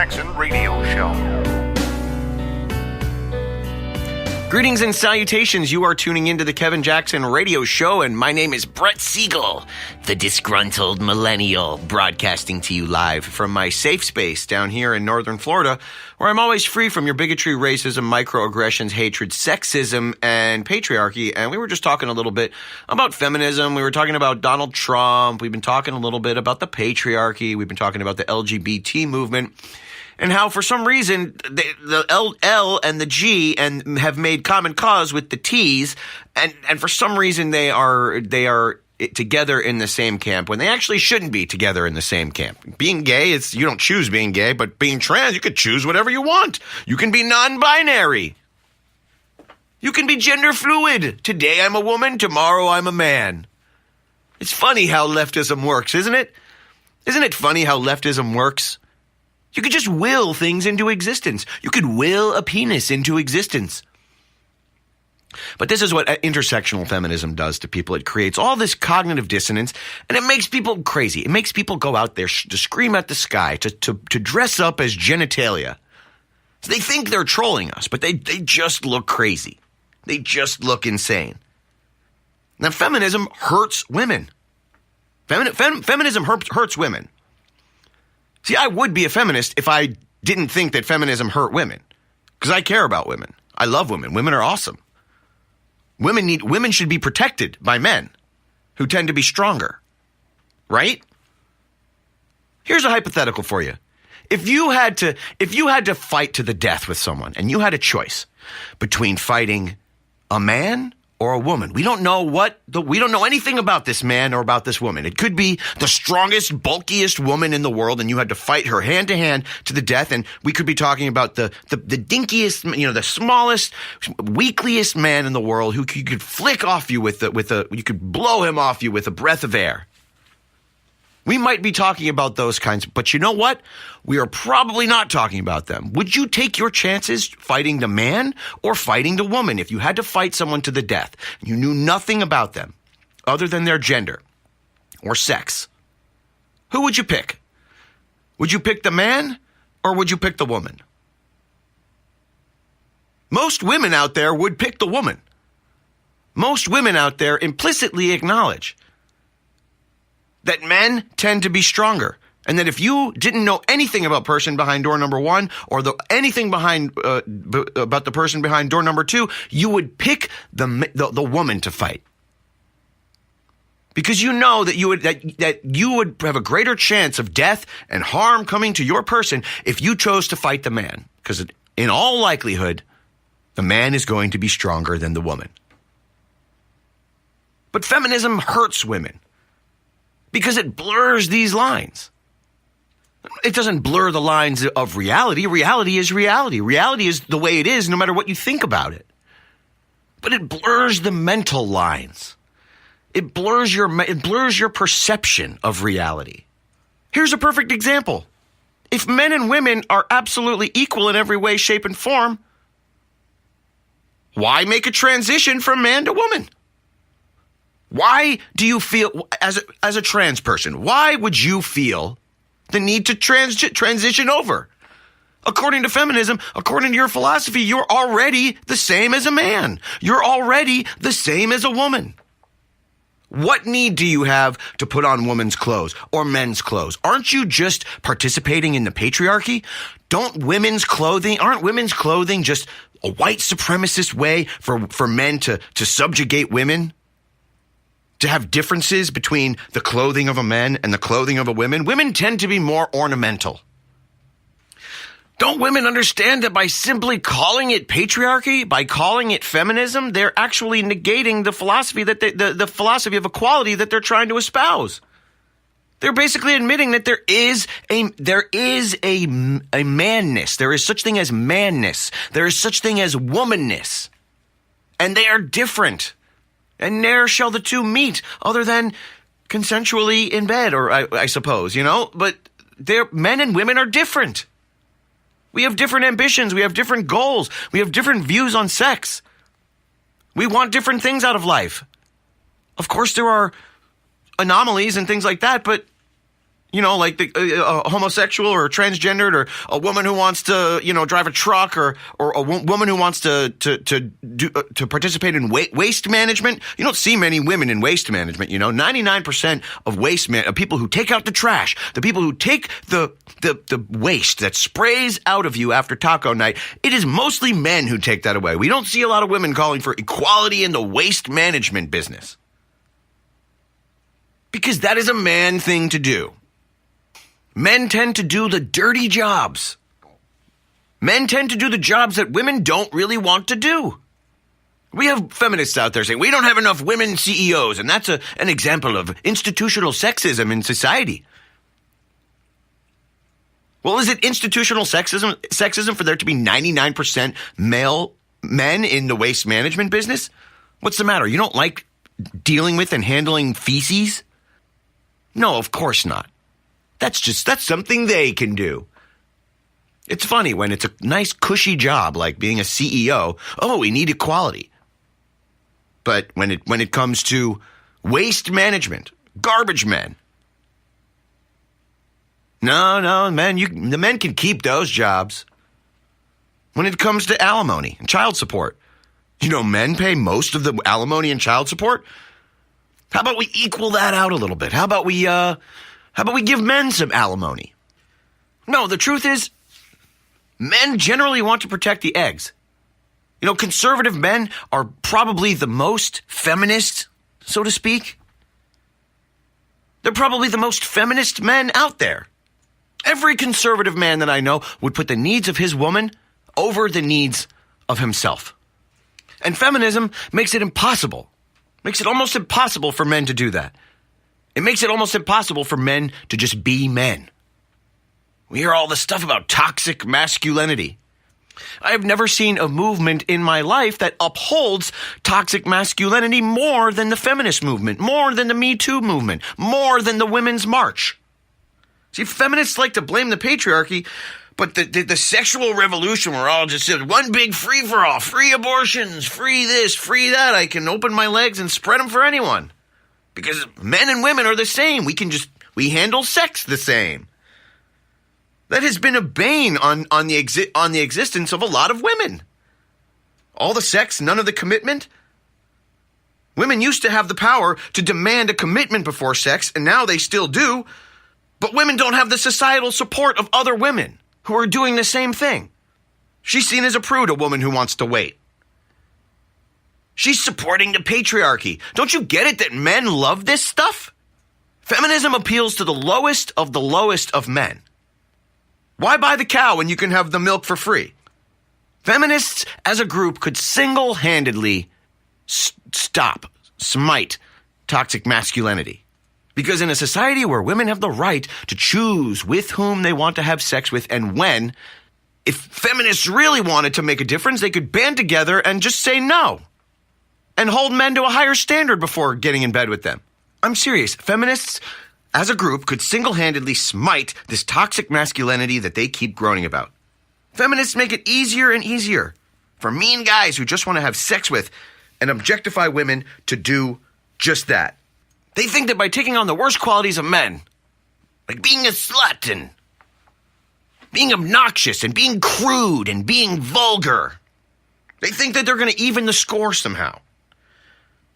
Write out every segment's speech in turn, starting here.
Jackson Radio Show. Greetings and salutations. You are tuning into the Kevin Jackson Radio Show, and my name is Brett Segal, the Disgruntled Millennial, broadcasting to you live from my safe space down here in northern Florida, where I'm always free from your bigotry, racism, microaggressions, hatred, sexism, and patriarchy. And we were just talking a little bit about feminism. We were talking about Donald Trump. We've been talking a little bit about the patriarchy. We've been talking about the LGBT movement. And how, for some reason, the L and the G and have made common cause with the T's, and for some reason they are together in the same camp when they actually shouldn't be together in the same camp. Being gay, you don't choose being gay, but being trans, you could choose whatever you want. You can be non-binary. You can be gender fluid. Today I'm a woman, tomorrow I'm a man. It's funny how leftism works, isn't it? Isn't it funny how leftism works? You could just will things into existence. You could will a penis into existence. But this is what intersectional feminism does to people. It creates all this cognitive dissonance, and it makes people crazy. It makes people go out there to scream at the sky, to dress up as genitalia. So they think they're trolling us, but they just look crazy. They just look insane. Now, feminism hurts women. Feminism hurts women. See, I would be a feminist if I didn't think that feminism hurt women, because I care about women. I love women. Women are awesome. Women should be protected by men who tend to be stronger, right? Here's a hypothetical for you. If you had to fight to the death with someone, and you had a choice between fighting a man or a woman. We don't know anything about this man or about this woman. It could be the strongest, bulkiest woman in the world, and you had to fight her hand to hand to the death. And we could be talking about the dinkiest, the smallest, weakliest man in the world who you could flick off you you could blow him off you with a breath of air. We might be talking about those kinds, but you know what? We are probably not talking about them. Would you take your chances fighting the man or fighting the woman if you had to fight someone to the death? You knew nothing about them other than their gender or sex. Who would you pick? Would you pick the man or would you pick the woman? Most women out there would pick the woman. Most women out there implicitly acknowledge that men tend to be stronger, and that if you didn't know anything about person behind door number one or anything about the person behind door number two, you would pick the woman to fight, because you know that you would have a greater chance of death and harm coming to your person if you chose to fight the man, because in all likelihood, the man is going to be stronger than the woman. But feminism hurts women, because it blurs these lines. It doesn't blur the lines of reality. Reality is reality. Reality is the way it is, no matter what you think about it. But it blurs the mental lines. It blurs your perception of reality. Here's a perfect example. If men and women are absolutely equal in every way, shape, and form, why make a transition from man to woman? Why do you feel, as a trans person, why would you feel the need to transition over? According to feminism, according to your philosophy, you're already the same as a man. You're already the same as a woman. What need do you have to put on women's clothes or men's clothes? Aren't you just participating in the patriarchy? Aren't women's clothing just a white supremacist way for men to subjugate women? To have differences between the clothing of a man and the clothing of a woman? Women tend to be more ornamental. Don't women understand that by simply calling it patriarchy, by calling it feminism, they're actually negating the philosophy the philosophy of equality that they're trying to espouse? They're basically admitting that there is a manness. There is such thing as manness. There is such thing as womanness. And they are different. And ne'er shall the two meet other than consensually in bed, or I suppose, but men and women are different. We have different ambitions. We have different goals. We have different views on sex. We want different things out of life. Of course, there are anomalies and things like that, but Like a homosexual or a transgendered or a woman who wants to, drive a truck or a woman who wants to participate in waste management. You don't see many women in waste management. 99% of people who take out the trash, the people who take the waste that sprays out of you after taco night, it is mostly men who take that away. We don't see a lot of women calling for equality in the waste management business. Because that is a man thing to do. Men tend to do the dirty jobs. Men tend to do the jobs that women don't really want to do. We have feminists out there saying we don't have enough women CEOs, and that's an example of institutional sexism in society. Well, is it institutional sexism for there to be 99% male men in the waste management business? What's the matter? You don't like dealing with and handling feces? No, of course not. That's something they can do. It's funny when it's a nice cushy job like being a CEO. Oh, we need equality. But when it comes to waste management, garbage men. No, the men can keep those jobs. When it comes to alimony and child support, men pay most of the alimony and child support. How about we equal that out a little bit? How about we give men some alimony? No, the truth is, men generally want to protect the eggs. Conservative men are probably the most feminist, so to speak. They're probably the most feminist men out there. Every conservative man that I know would put the needs of his woman over the needs of himself. And feminism makes it impossible. Makes it almost impossible for men to do that. It makes it almost impossible for men to just be men. We hear all this stuff about toxic masculinity. I have never seen a movement in my life that upholds toxic masculinity more than the feminist movement, more than the Me Too movement, more than the Women's March. See, feminists like to blame the patriarchy, but the sexual revolution, we're all just one big free-for-all, free abortions, free this, free that. I can open my legs and spread them for anyone. Because men and women are the same. We handle sex the same. That has been a bane on the existence of a lot of women. All the sex, none of the commitment. Women used to have the power to demand a commitment before sex, and now they still do. But women don't have the societal support of other women who are doing the same thing. She's seen as a prude, a woman who wants to wait. She's supporting the patriarchy. Don't you get it that men love this stuff? Feminism appeals to the lowest of men. Why buy the cow when you can have the milk for free? Feminists as a group could single-handedly smite toxic masculinity. Because in a society where women have the right to choose with whom they want to have sex with and when, if feminists really wanted to make a difference, they could band together and just say no. And hold men to a higher standard before getting in bed with them. I'm serious. Feminists as a group could single-handedly smite this toxic masculinity that they keep groaning about. Feminists make it easier and easier for mean guys who just want to have sex with and objectify women to do just that. They think that by taking on the worst qualities of men, like being a slut and being obnoxious and being crude and being vulgar, they think that they're going to even the score somehow.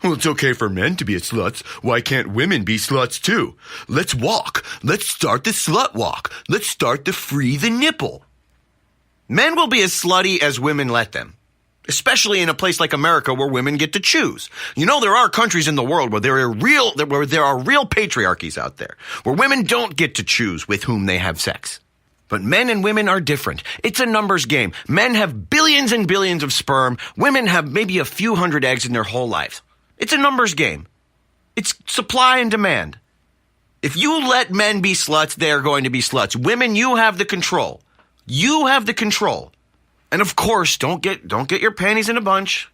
Well, it's okay for men to be sluts. Why can't women be sluts too? Let's walk. Let's start the slut walk. Let's start the free the nipple. Men will be as slutty as women let them. Especially in a place like America where women get to choose. There are countries in the world where there are real patriarchies out there, where women don't get to choose with whom they have sex. But men and women are different. It's a numbers game. Men have billions and billions of sperm. Women have maybe a few hundred eggs in their whole lives. It's a numbers game. It's supply and demand. If you let men be sluts, they're going to be sluts. Women, you have the control. You have the control. And of course, don't get your panties in a bunch.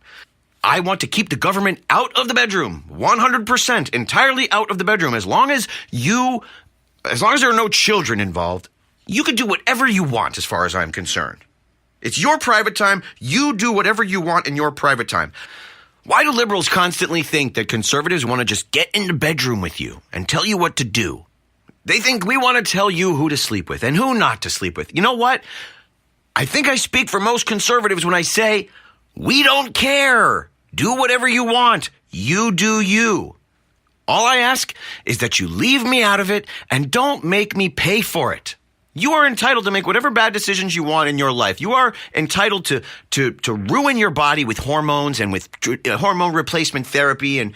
I want to keep the government out of the bedroom, 100%, entirely out of the bedroom. As long as there are no children involved, you can do whatever you want as far as I'm concerned. It's your private time. You do whatever you want in your private time. Why do liberals constantly think that conservatives want to just get in the bedroom with you and tell you what to do? They think we want to tell you who to sleep with and who not to sleep with. You know what? I think I speak for most conservatives when I say, we don't care. Do whatever you want. You do you. All I ask is that you leave me out of it and don't make me pay for it. You are entitled to make whatever bad decisions you want in your life. You are entitled to ruin your body with hormones and with hormone replacement therapy and,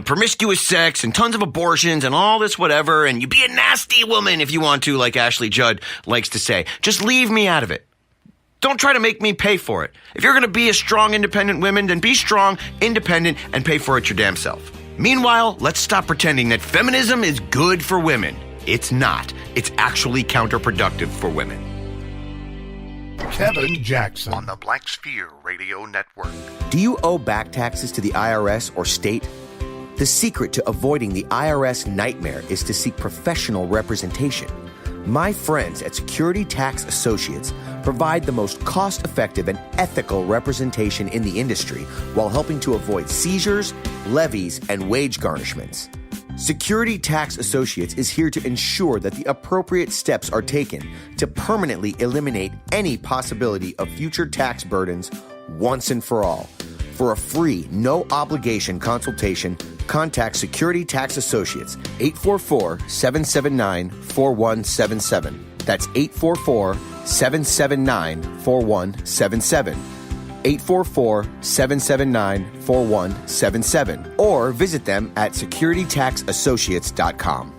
promiscuous sex and tons of abortions and all this whatever. And you be a nasty woman if you want to, like Ashley Judd likes to say. Just leave me out of it. Don't try to make me pay for it. If you're going to be a strong, independent woman, then be strong, independent, and pay for it your damn self. Meanwhile, let's stop pretending that feminism is good for women. It's not. It's actually counterproductive for women. Kevin Jackson on the Black Sphere Radio Network. Do you owe back taxes to the IRS or state? The secret to avoiding the IRS nightmare is to seek professional representation. My friends at Security Tax Associates provide the most cost-effective and ethical representation in the industry while helping to avoid seizures, levies, and wage garnishments. Security Tax Associates is here to ensure that the appropriate steps are taken to permanently eliminate any possibility of future tax burdens once and for all. For a free, no-obligation consultation, contact Security Tax Associates, 844-779-4177. That's 844-779-4177. 844-779-4177. Or visit them at securitytaxassociates.com.